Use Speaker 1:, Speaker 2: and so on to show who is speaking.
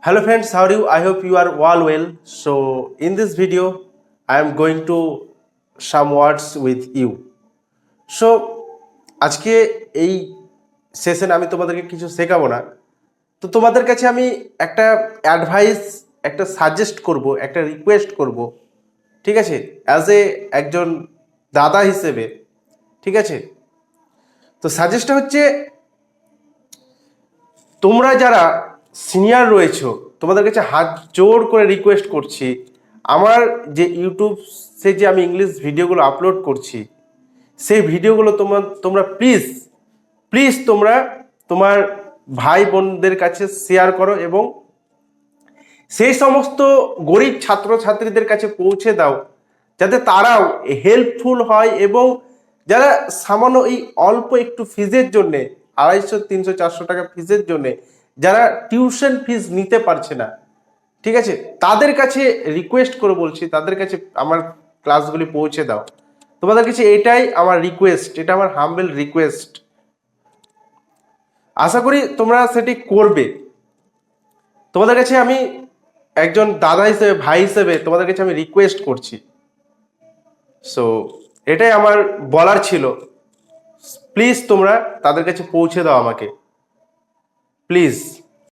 Speaker 1: Hello friends, how are you? I hope you are all well. So in this video, I am going to some words with you. So আজকে এই সেশনে আমি তোমাদেরকে কিছু শেখাবো না, তো তোমাদের কাছে আমি একটা অ্যাডভাইস, একটা সাজেস্ট করব, একটা রিকোয়েস্ট করব, ঠিক আছে, অ্যাজ এ একজন দাদা হিসেবে, ঠিক আছে। তো সাজেস্টটা হচ্ছে, তোমরা যারা সিনিয়র রয়েছো তোমাদের কাছে হাত জোর করে রিকোয়েস্ট করছি, আমার যে ইউটিউবে যে আমি ইংলিশ ভিডিওগুলো আপলোড করছি সেই ভিডিওগুলো তোমরা প্লিজ প্লিজ তোমরা তোমার ভাই বোনদের কাছে শেয়ার করো এবং সেই সমস্ত গরিব ছাত্রছাত্রীদের কাছে পৌঁছে দাও, যাতে তারাও হেল্পফুল হয় এবং যারা সামান্য এই অল্প একটু ফিজের জন্যে 250, 300, 400 টাকা ফিজের জন্যে যারা টিউশন ফিজ নিতে পারছে না, ঠিক আছে, তাদের কাছে রিকোয়েস্ট করে বলছি, তাদের কাছে আমার ক্লাসগুলি পৌঁছে দাও। তোমাদের কাছে এটাই আমার রিকোয়েস্ট, এটা আমার হাম্বল রিকোয়েস্ট। আশা করি তোমরা সেটি করবে। তোমাদের কাছে আমি একজন দাদা হিসেবে, ভাই হিসেবে তোমাদের কাছে আমি রিকোয়েস্ট করছি। সো এটাই আমার বলার ছিল। প্লিজ তোমরা তাদের কাছে পৌঁছে দাও আমাকে, প্লিজ।